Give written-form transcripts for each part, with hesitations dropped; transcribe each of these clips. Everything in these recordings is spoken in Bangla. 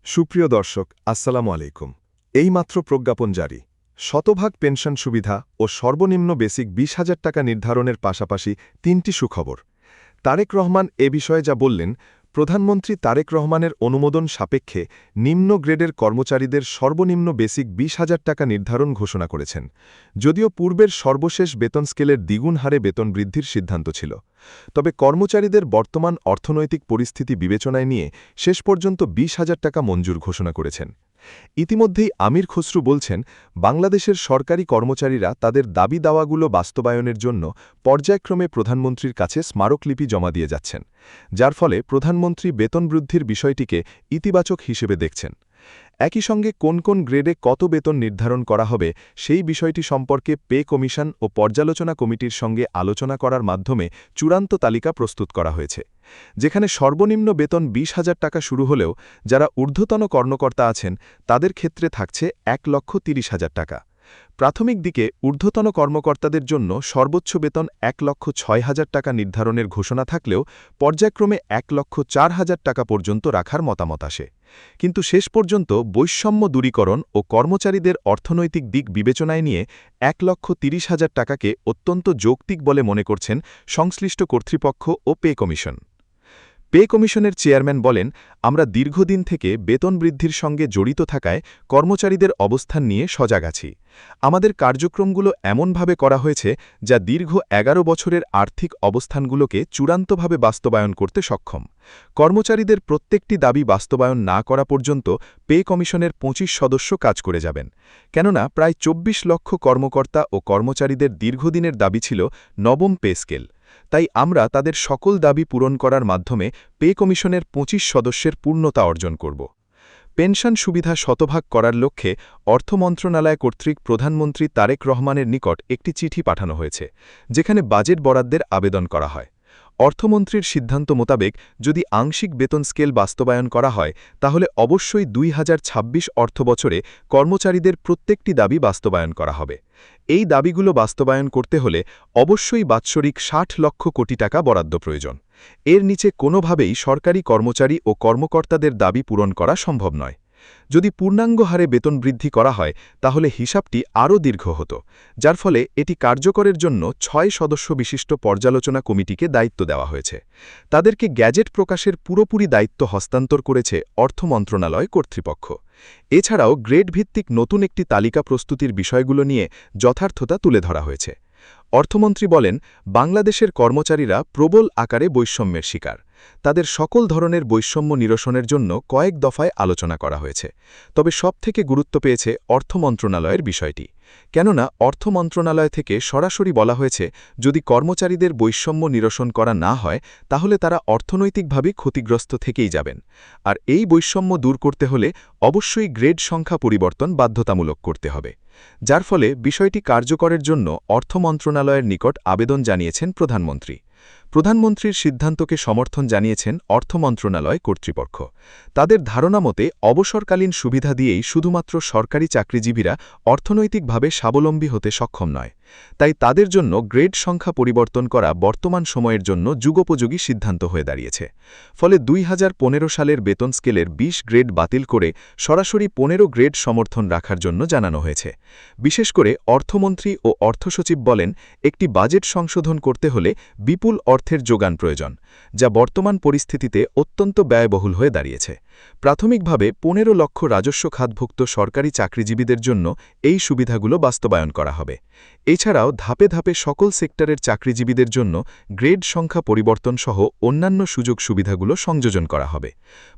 সুপ্রিয় দর্শক আসসালামু আলাইকুম। এইমাত্র প্রজ্ঞাপন জারি, শতভাগ পেনশন সুবিধা ও সর্বনিম্ন বেসিক ২০,০০০ টাকা নির্ধারণের পাশাপাশি ৩টি সুখবর। তারেক রহমান এ বিষয়ে যা বললেন, প্রধানমন্ত্রী তারেক রহমানের অনুমোদন সাপেক্ষে নিম্ন গ্রেডের কর্মচারীদের সর্বনিম্ন বেসিক ২০,০০০ টাকা নির্ধারণ ঘোষণা করেছেন। যদিও পূর্বের সর্বশেষ বেতন স্কেলের দ্বিগুণ হারে বেতন বৃদ্ধির সিদ্ধান্ত ছিল, তবে কর্মচারীদের বর্তমান অর্থনৈতিক পরিস্থিতি বিবেচনায় নিয়ে শেষ পর্যন্ত ২০,০০০ টাকা মঞ্জুর ঘোষণা করেছেন। ইতিমধ্যেই আমির খসরু বলছেন, বাংলাদেশের সরকারি কর্মচারীরা তাদের দাবি দাওয়াগুলো বাস্তবায়নের জন্য পর্যায়ক্রমে প্রধানমন্ত্রীর কাছে স্মারকলিপি জমা দিয়ে যাচ্ছেন, যার ফলে প্রধানমন্ত্রী বেতন বৃদ্ধির বিষয়টিকে ইতিবাচক হিসেবে দেখছেন। একই সঙ্গে কোন কোন গ্রেডে কত বেতন নির্ধারণ করা হবে সেই বিষয়টি সম্পর্কে পে কমিশন ও পর্যালোচনা কমিটির সঙ্গে আলোচনা করার মাধ্যমে চূড়ান্ত তালিকা প্রস্তুত করা হয়েছে, যেখানে সর্বনিম্ন বেতন ২০,০০০ টাকা শুরু হলেও যারা ঊর্ধ্বতন কর্মকর্তা আছেন তাদের ক্ষেত্রে থাকছে ১,৩০,০০০ টাকা। প্রাথমিক দিকে ঊর্ধ্বতন কর্মকর্তাদের জন্য সর্বোচ্চ বেতন ১,০৬,০০০ টাকা নির্ধারণের ঘোষণা থাকলেও পর্যায়ক্রমে ১,০৪,০০০ টাকা পর্যন্ত রাখার মতামত আসে। কিন্তু শেষ পর্যন্ত বৈষম্য দূরীকরণ ও কর্মচারীদের অর্থনৈতিক দিক বিবেচনায় নিয়ে ১,৩০,০০০ টাকাকে অত্যন্ত যৌক্তিক বলে মনে করছেন সংশ্লিষ্ট কর্তৃপক্ষ ও পে কমিশন। পে কমিশনের চেয়ারম্যান বলেন, আমরা দীর্ঘদিন থেকে বেতন বৃদ্ধির সঙ্গে জড়িত থাকায় কর্মচারীদের অবস্থান নিয়ে সজাগ আছি। আমাদের কার্যক্রমগুলো এমনভাবে করা হয়েছে যা দীর্ঘ ১১ বছরের আর্থিক অবস্থানগুলোকে চূড়ান্তভাবে বাস্তবায়ন করতে সক্ষম। কর্মচারীদের প্রত্যেকটি দাবি বাস্তবায়ন না করা পর্যন্ত পে কমিশনের ২৫ সদস্য কাজ করে যাবেন। কেননা প্রায় ২৪ লক্ষ কর্মকর্তা ও কর্মচারীদের দীর্ঘদিনের দাবি ছিল নবম পে স্কেল। তাই আমরা তাদের সকল দাবি পূরণ করার মাধ্যমে পে কমিশনের ২৫ সদস্যের পূর্ণতা অর্জন করব। পেনশন সুবিধা শতভাগ করার লক্ষ্যে অর্থ মন্ত্রণালয় কর্তৃক প্রধানমন্ত্রী তারেক রহমানের নিকট একটি চিঠি পাঠানো হয়েছে, যেখানে বাজেট বরাদ্দের আবেদন করা হয়। অর্থমন্ত্রীর সিদ্ধান্ত মোতাবেক যদি আংশিক বেতন স্কেল বাস্তবায়ন করা হয় তাহলে অবশ্যই ২০২৬ অর্থবছরে কর্মচারীদের প্রত্যেকটি দাবি বাস্তবায়ন করা হবে। এই দাবিগুলো বাস্তবায়ন করতে হলে অবশ্যই বাৎসরিক ৬০ লক্ষ কোটি টাকা বরাদ্দ প্রয়োজন। এর নিচে কোনোভাবেই সরকারি কর্মচারী ও কর্মকর্তাদের দাবি পূরণ করা সম্ভব নয়। যদি পূর্ণাঙ্গ হারে বেতন বৃদ্ধি করা হয় তাহলে হিসাবটি আরও দীর্ঘ হতো, যার ফলে এটি কার্যকরের জন্য ৬ সদস্য বিশিষ্ট পর্যালোচনা কমিটিকে দায়িত্ব দেওয়া হয়েছে। তাদেরকে গ্যাজেট প্রকাশের পুরোপুরি দায়িত্ব হস্তান্তর করেছে অর্থ মন্ত্রণালয় কর্তৃপক্ষ। এছাড়াও গ্রেড ভিত্তিক নতুন একটি তালিকা প্রস্তুতির বিষয়গুলো নিয়ে যথার্থতা তুলে ধরা হয়েছে। অর্থমন্ত্রী বলেন, বাংলাদেশের কর্মচারীরা প্রবল আকারে বৈষম্যের শিকার। তাদের সকল ধরনের বৈষম্য নিরসনের জন্য কয়েক দফায় আলোচনা করা হয়েছে, তবে সবথেকে গুরুত্ব পেয়েছে অর্থ মন্ত্রণালয়ের বিষয়টি। কেননা অর্থ মন্ত্রণালয় থেকে সরাসরি বলা হয়েছে, যদি কর্মচারীদের বৈষম্য নিরসন করা না হয় তাহলে তারা অর্থনৈতিকভাবে ক্ষতিগ্রস্ত থেকেই যাবেন। আর এই বৈষম্য দূর করতে হলে অবশ্যই গ্রেড সংখ্যা পরিবর্তন বাধ্যতামূলক করতে হবে। যার ফলে বিষয়টি কার্যকরের জন্য অর্থ মন্ত্রণালয়ের নিকট আবেদন জানিয়েছেন প্রধানমন্ত্রী। প্রধানমন্ত্রীর সিদ্ধান্তকে সমর্থন জানিয়েছেন অর্থ মন্ত্রণালয় কর্তৃপক্ষ। তাদের ধারণা মতে অবসরকালীন সুবিধা দিয়েই শুধুমাত্র সরকারি চাকরিজীবীরা অর্থনৈতিকভাবে স্বাবলম্বী হতে সক্ষম নয়। তাই তাদের জন্য গ্রেড সংখ্যা পরিবর্তন করা বর্তমান সময়ের জন্য যুগোপযোগী সিদ্ধান্ত হয়ে দাঁড়িয়েছে। ফলে ২০১৫ সালের বেতন স্কেলের ২০ গ্রেড বাতিল করে সরাসরি ১৫ গ্রেড সমর্থন রাখার জন্য জানানো হয়েছে। বিশেষ করে অর্থমন্ত্রী ও অর্থসচিব বলেন, একটি বাজেট সংশোধন করতে হলে বিপুল অর্থের যোগান প্রয়োজন, যা বর্তমান পরিস্থিতিতে অত্যন্ত ব্যয়বহুল হয়ে দাঁড়িয়েছে। প্রাথমিকভাবে ১৫ লক্ষ রাজস্ব খাতভুক্ত সরকারি চাকরিজীবীদের জন্য এই সুবিধাগুলো বাস্তবায়ন করা হবে। এছাড়াও ধাপে ধাপে সকল সেক্টরের চাকরিজীবীদের জন্য গ্রেড সংখ্যা পরিবর্তন সহ অন্যান্য সুযোগ সুবিধাগুলো সংযোজন করা হবে।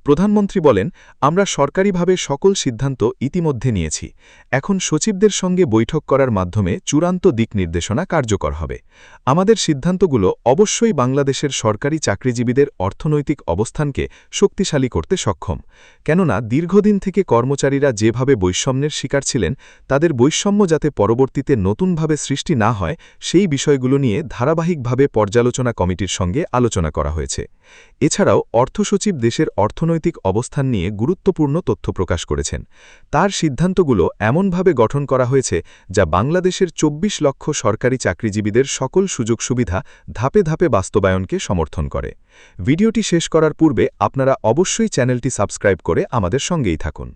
প্রধানমন্ত্রী বলেন, আমরা সরকারিভাবে সকল সিদ্ধান্ত ইতিমধ্যে নিয়েছি। এখন সচিবদের সঙ্গে বৈঠক করার মাধ্যমে চূড়ান্ত দিক নির্দেশনা কার্যকর হবে। আমাদের সিদ্ধান্তগুলো অবশ্যই বাংলাদেশের সরকারি চাকরিজীবীদের অর্থনৈতিক অবস্থানকে শক্তিশালী করতে সক্ষম। কেননা দীর্ঘদিন থেকে কর্মচারীরা যেভাবে বৈষম্যের শিকার ছিলেন, তাদের বৈষম্য যাতে পরবর্তীতে নতুনভাবে সৃষ্টি না হয় সেই বিষয়গুলো নিয়ে ধারাবাহিকভাবে পর্যালোচনা কমিটির সঙ্গে আলোচনা করা হয়েছে। এছাড়াও অর্থসচিব দেশের অর্থনৈতিক অবস্থান নিয়ে গুরুত্বপূর্ণ তথ্য প্রকাশ করেছেন। তার সিদ্ধান্তগুলো এমনভাবে গঠন করা হয়েছে যা বাংলাদেশের ২৪ লক্ষ সরকারি চাকরিজীবীদের সকল সুযোগ সুবিধা ধাপে ধাপে বাস্তবায়নকে সমর্থন করে। ভিডিওটি শেষ করার পূর্বে আপনারা অবশ্যই চ্যানেলটি সাবস্ক্রাইব করে আমাদের সঙ্গেই থাকুন।